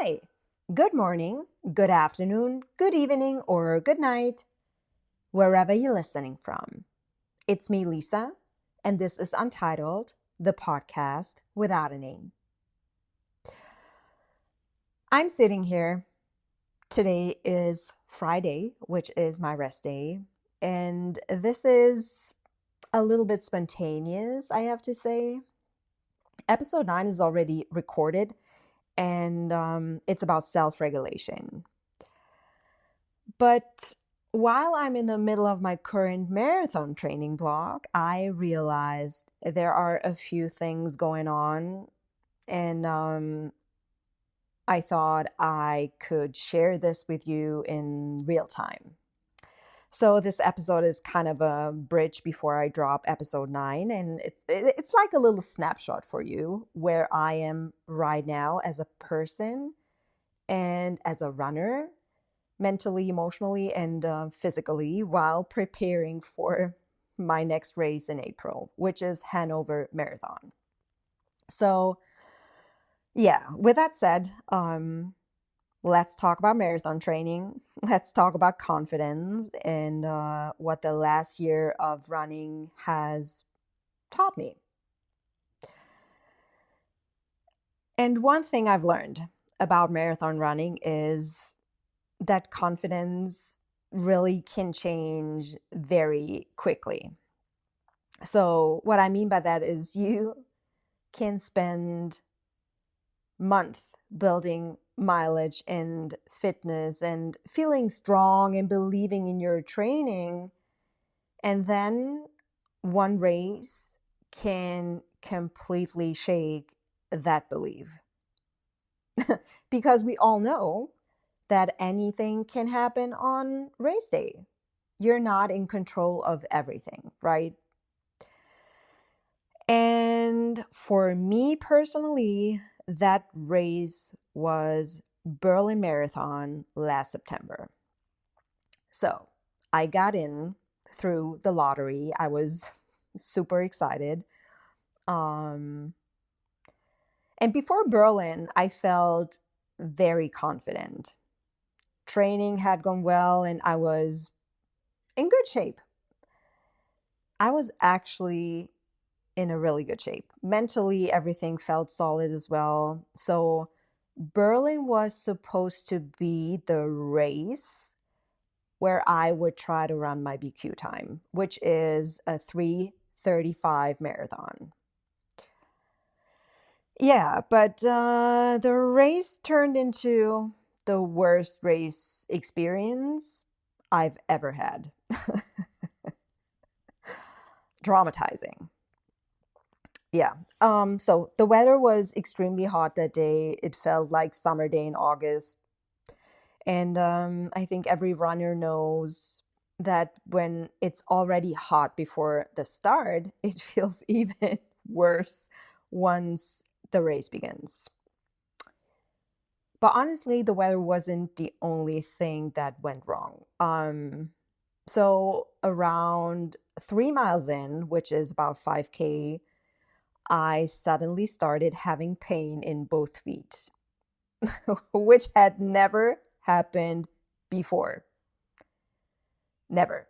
Hi, good morning, good afternoon, good evening, or good night, wherever you're listening from. It's me, Lisa, and this is Untitled, the podcast without a name. I'm sitting here. Today is Friday, which is my rest day, and this is a little bit spontaneous, I have to say. Episode 9 is already recorded, and it's about self regulation. But while I'm in the middle of my current marathon training block, I realized there are a few things going on, and I thought I could share this with you in real time. So this episode is kind of a bridge before I drop episode 9, and it's like a little snapshot for you where I am right now as a person and as a runner, mentally, emotionally, and physically, while preparing for my next race in April, which is Hannover Marathon. So, yeah, with that said, let's talk about marathon training. Let's talk about confidence and what the last year of running has taught me. And one thing I've learned about marathon running is that confidence really can change very quickly. So, what I mean by that is you can spend months building mileage and fitness and feeling strong and believing in your training. And then one race can completely shake that belief. Because we all know that anything can happen on race day. You're not in control of everything, right? And for me personally, that race was Berlin Marathon last September. So I got in through the lottery. I was super excited. And before Berlin, I felt very confident. Training had gone well and I was in good shape. I was actually in a really good shape. Mentally, everything felt solid as well. So, Berlin was supposed to be the race where I would try to run my BQ time, which is a 3:35 marathon. Yeah, but the race turned into the worst race experience I've ever had. Traumatizing. Yeah. So the weather was extremely hot that day. It felt like summer day in August. And I think every runner knows that when it's already hot before the start, it feels even worse once the race begins. But honestly, the weather wasn't the only thing that went wrong. So around 3 miles in, which is about 5K, I suddenly started having pain in both feet, which had never happened before. Never.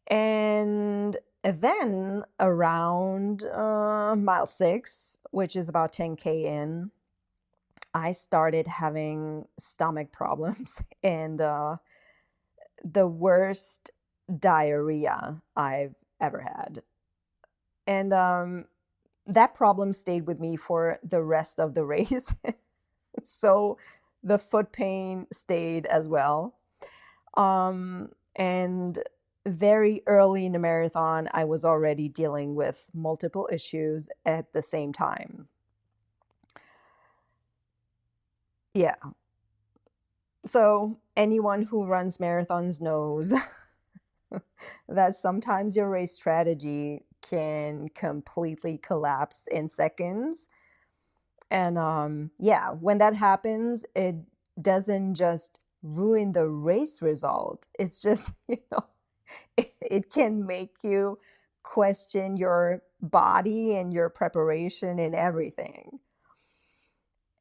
And then around mile 6, which is about 10K in, I started having stomach problems and the worst diarrhea I've ever had. And that problem stayed with me for the rest of the race. So the foot pain stayed as well. And very early in the marathon, I was already dealing with multiple issues at the same time. Yeah. So anyone who runs marathons knows that sometimes your race strategy can completely collapse in seconds. And yeah, when that happens, it doesn't just ruin the race result. It's just, it can make you question your body and your preparation and everything.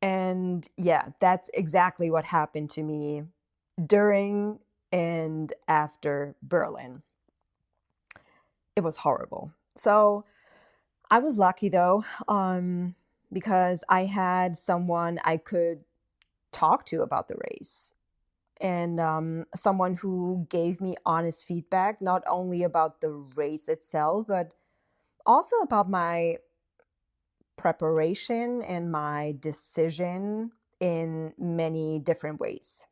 And yeah, that's exactly what happened to me during and after Berlin. It was horrible. So I was lucky though, because I had someone I could talk to about the race, and someone who gave me honest feedback, not only about the race itself, but also about my preparation and my decision in many different ways.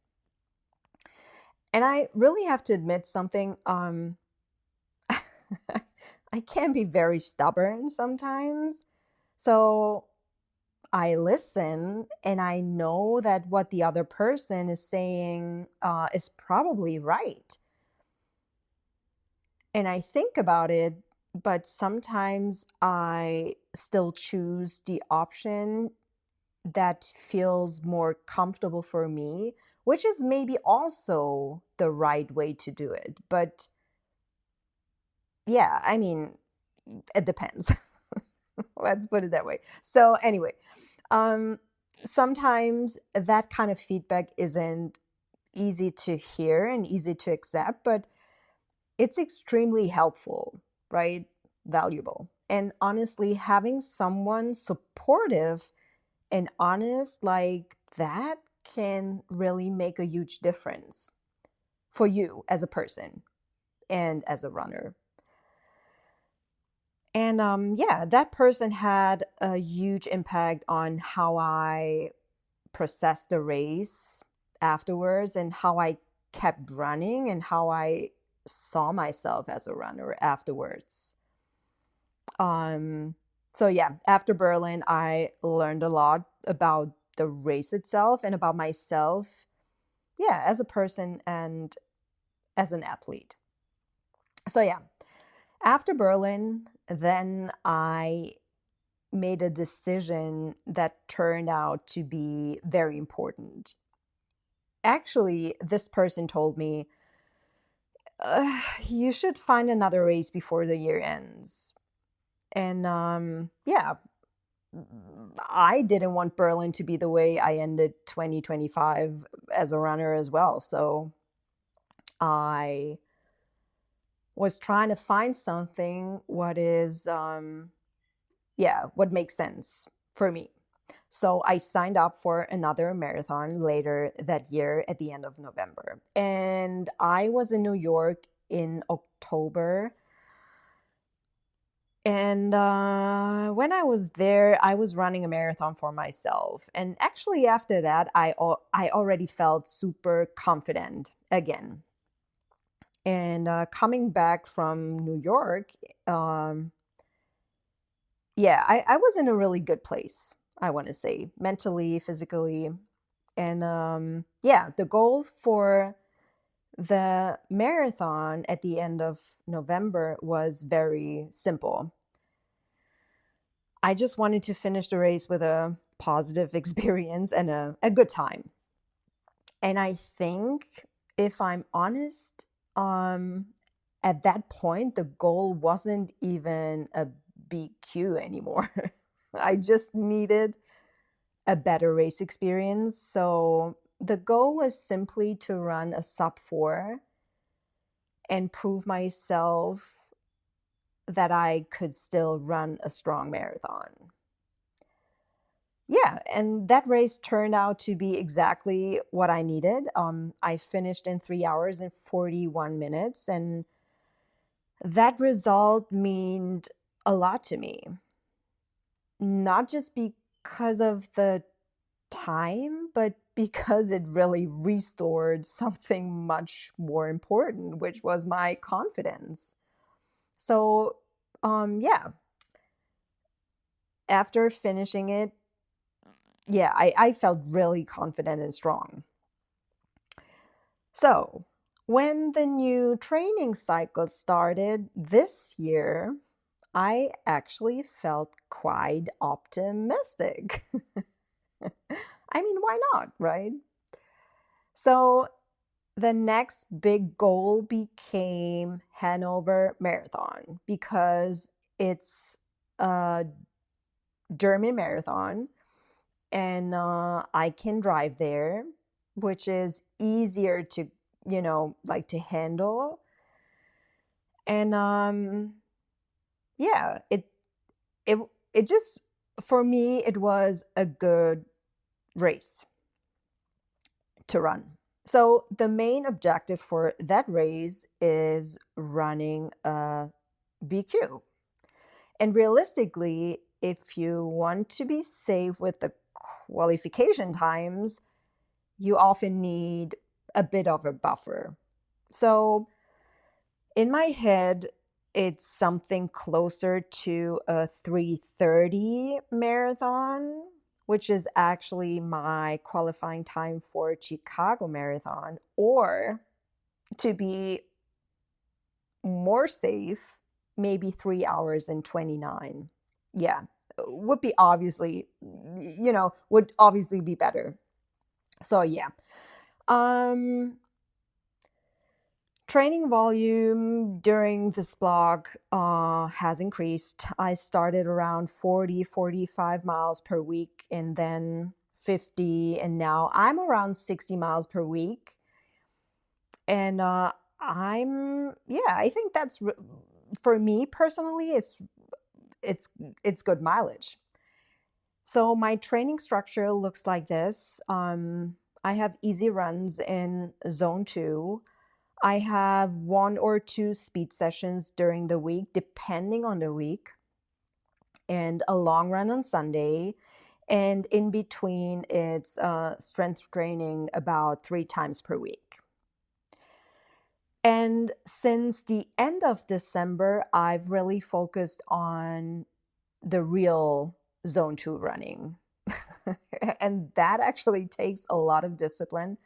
And I really have to admit something. I can be very stubborn sometimes. So I listen and I know that what the other person is saying is probably right. And I think about it, but sometimes I still choose the option that feels more comfortable for me, which is maybe also the right way to do it. But yeah, I mean, it depends. Let's put it that way. So, anyway, um, sometimes that kind of feedback isn't easy to hear and easy to accept, but it's extremely helpful, right? Valuable. And honestly, having someone supportive and honest like that can really make a huge difference for you as a person and as a runner. And yeah, that person had a huge impact on how I processed the race afterwards and how I kept running and how I saw myself as a runner afterwards. Um, so yeah, after Berlin, I learned a lot about the race itself and about myself, yeah, as a person and as an athlete. So yeah, after Berlin, then I made a decision that turned out to be very important. Actually, this person told me, you should find another race before the year ends. And yeah, I didn't want Berlin to be the way I ended 2025 as a runner as well. So I was trying to find something what is, yeah, what makes sense for me. So I signed up for another marathon later that year at the end of November. And I was in New York in October. And when I was there, I was running a marathon for myself. And actually, after that, I already felt super confident again. And coming back from New York, um, yeah, I was in a really good place, I want to say, mentally, physically. And yeah, the goal for the marathon at the end of November was very simple. I just wanted to finish the race with a positive experience and a good time. And I think, if I'm honest, um, at that point, the goal wasn't even a BQ anymore. I just needed a better race experience. So the goal was simply to run a sub 4 and prove myself that I could still run a strong marathon. Yeah, and that race turned out to be exactly what I needed. I finished in 3 hours and 41 minutes, and that result meant a lot to me. Not just because of the time, but because it really restored something much more important, which was my confidence. So, yeah, after finishing it, yeah, I felt really confident and strong. So, when the new training cycle started this year, I actually felt quite optimistic. I mean, why not, right? So, the next big goal became Hannover Marathon because it's a German marathon. and I can drive there, which is easier to, like to handle. And yeah, it it just for me it was a good race to run. So the main objective for that race is running a BQ. And realistically, if you want to be safe with the qualification times, you often need a bit of a buffer. So in my head, it's something closer to a 3:30 marathon, which is actually my qualifying time for Chicago Marathon, or to be more safe, maybe 3 hours and 29. Yeah, would be obviously, would obviously be better. So yeah. Um, Training volume during this block has increased. I started around 40-45 miles per week, and then 50, and now I'm around 60 miles per week. And I think that's for me personally, it's it's good mileage. So my training structure looks like this. I have easy runs in zone 2. I have 1 or 2 speed sessions during the week, depending on the week, and a long run on Sunday. And in between, it's strength training about 3 times per week. And since the end of December, I've really focused on the real zone 2 running. And that actually takes a lot of discipline.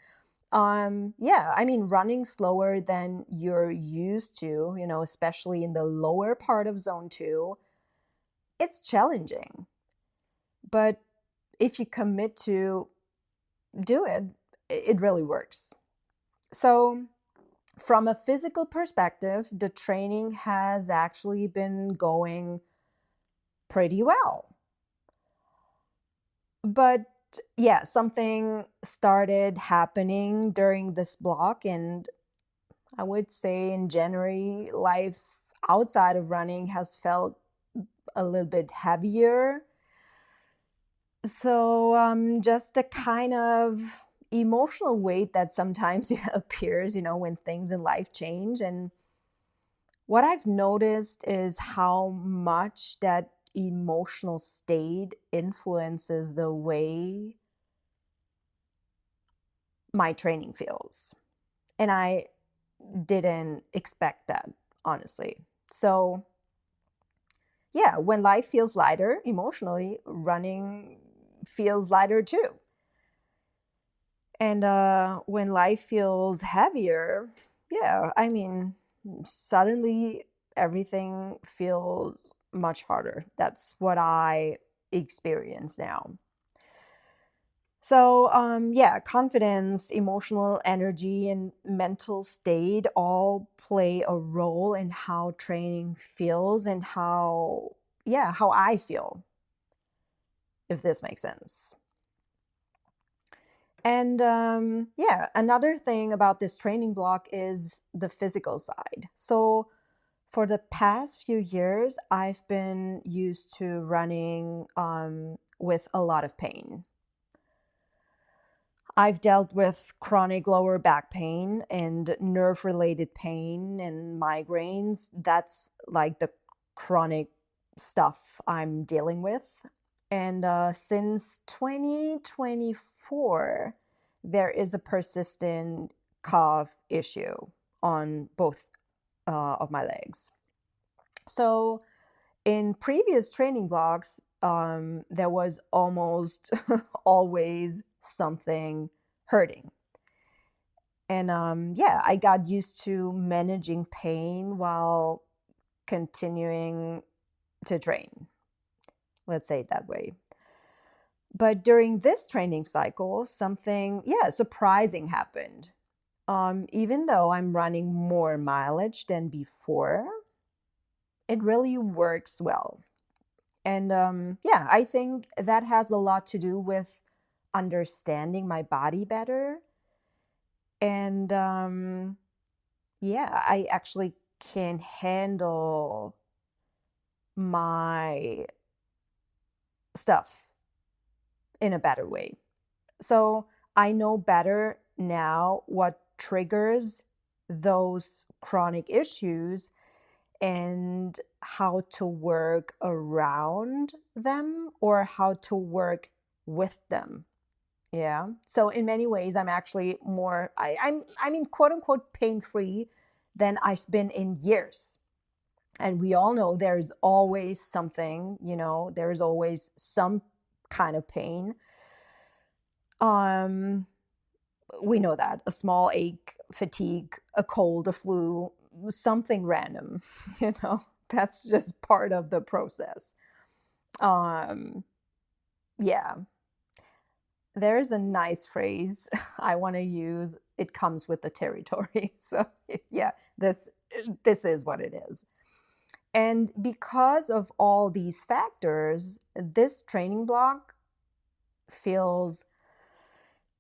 Yeah, I mean, running slower than you're used to, especially in the lower part of zone 2, it's challenging. But if you commit to do it, it really works. So, from a physical perspective, the training has actually been going pretty well. But yeah, something started happening during this block, and I would say in January, life outside of running has felt a little bit heavier. So, just a kind of emotional weight that sometimes appears, when things in life change. And what I've noticed is how much that emotional state influences the way my training feels. And I didn't expect that, honestly. So, yeah, when life feels lighter emotionally, running feels lighter too. And when life feels heavier, yeah, I mean, suddenly everything feels much harder. That's what I experience now. So, yeah, confidence, emotional energy, and mental state all play a role in how training feels and how I feel, if this makes sense. And yeah, another thing about this training block is the physical side. So, for the past few years, I've been used to running with a lot of pain. I've dealt with chronic lower back pain and nerve related pain and migraines. That's like the chronic stuff I'm dealing with. And since 2024, there is a persistent calf issue on both of my legs. So, in previous training blocks, there was almost always something hurting. And yeah, I got used to managing pain while continuing to train. Let's say it that way. But during this training cycle, something, yeah, surprising happened. Even though I'm running more mileage than before, it really works well. And yeah, I think that has a lot to do with understanding my body better. And yeah, I actually can handle my stuff in a better way. So I know better now what triggers those chronic issues and how to work around them or how to work with them. Yeah. So in many ways, I'm actually more, I mean, quote unquote, pain free than I've been in years. And we all know there's always something, there's always some kind of pain. Um, we know that a small ache, fatigue, a cold, a flu, something random, that's just part of the process. Um, yeah, there's a nice phrase I want to use. It comes with the territory. So yeah, this is what it is. And because of all these factors, this training block feels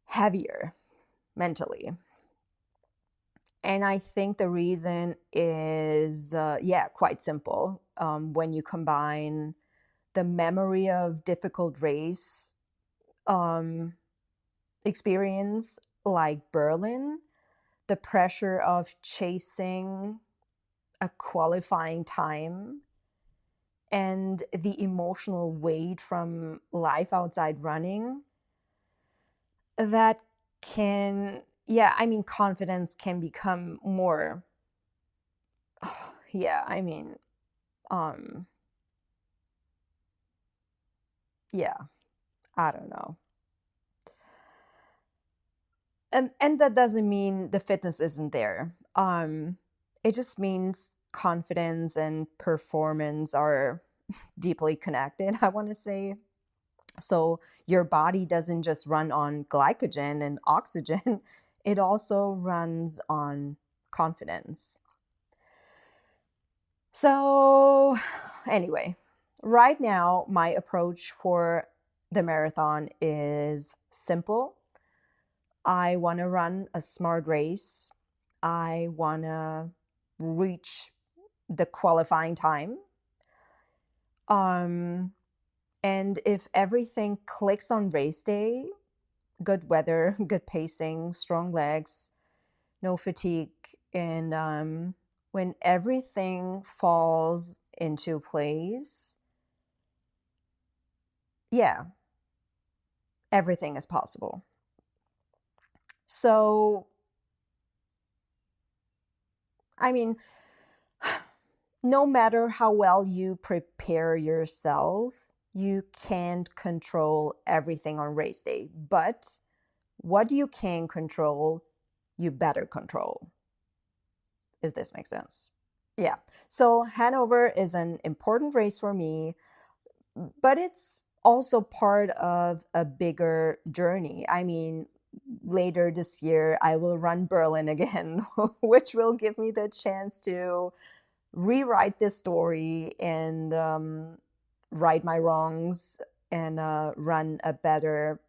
heavier mentally. And I think the reason is, yeah, quite simple. When you combine the memory of difficult race um, experience like Berlin, the pressure of chasing a qualifying time, and the emotional weight from life outside running, that can, yeah, I mean, confidence can become more, yeah, I mean, um, yeah, I don't know. And that doesn't mean the fitness isn't there. It just means confidence and performance are deeply connected, I want to say. So your body doesn't just run on glycogen and oxygen, it also runs on confidence. So, anyway, right now, my approach for the marathon is simple. I want to run a smart race. I want to reach the qualifying time. Um, and if everything clicks on race day, good weather, good pacing, strong legs, no fatigue, and when everything falls into place, yeah, everything is possible. So, I mean, no matter how well you prepare yourself, you can't control everything on race day. But what you can control, you better control, if this makes sense. Yeah. So Hanover is an important race for me, but it's also part of a bigger journey. I mean, later this year, I will run Berlin again, which will give me the chance to rewrite this story and right my wrongs and run a better,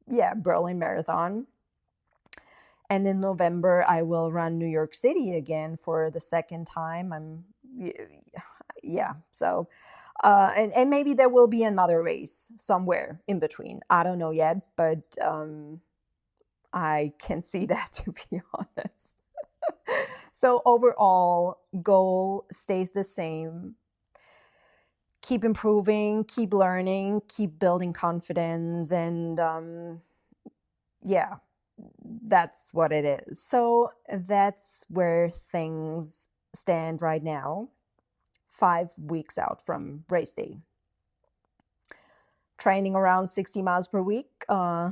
yeah, Berlin Marathon. And in November, I will run New York City again for the second time. Yeah. So, and maybe there will be another race somewhere in between. I don't know yet, but I can see that, to be honest. So overall, goal stays the same. Keep improving, keep learning, keep building confidence, and yeah, that's what it is. So that's where things stand right now, 5 weeks out from race day. Training around 60 miles per week,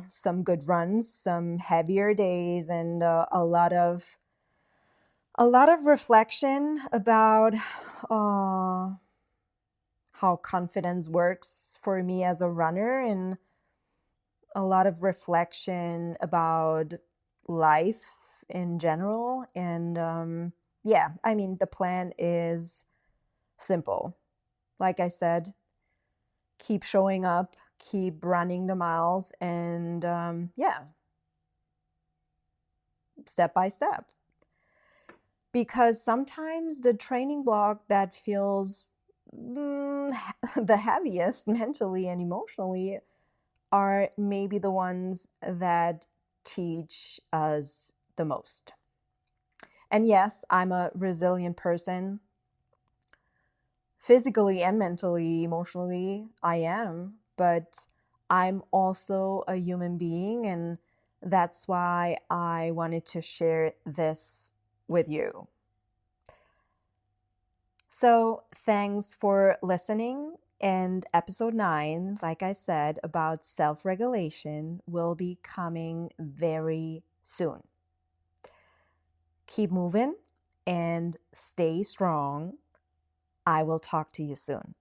some good runs, some heavier days, and a lot of reflection about how confidence works for me as a runner, and a lot of reflection about life in general. And yeah, I mean, the plan is simple. Like I said, keep showing up, keep running the miles, and yeah, step by step. Because sometimes the training block that feels the heaviest mentally and emotionally are maybe the ones that teach us the most. And yes, I'm a resilient person. Physically and mentally, emotionally, I am, but I'm also a human being, and that's why I wanted to share this with you. So, thanks for listening. And episode 9, like I said, about self regulation, will be coming very soon. Keep moving and stay strong. I will talk to you soon.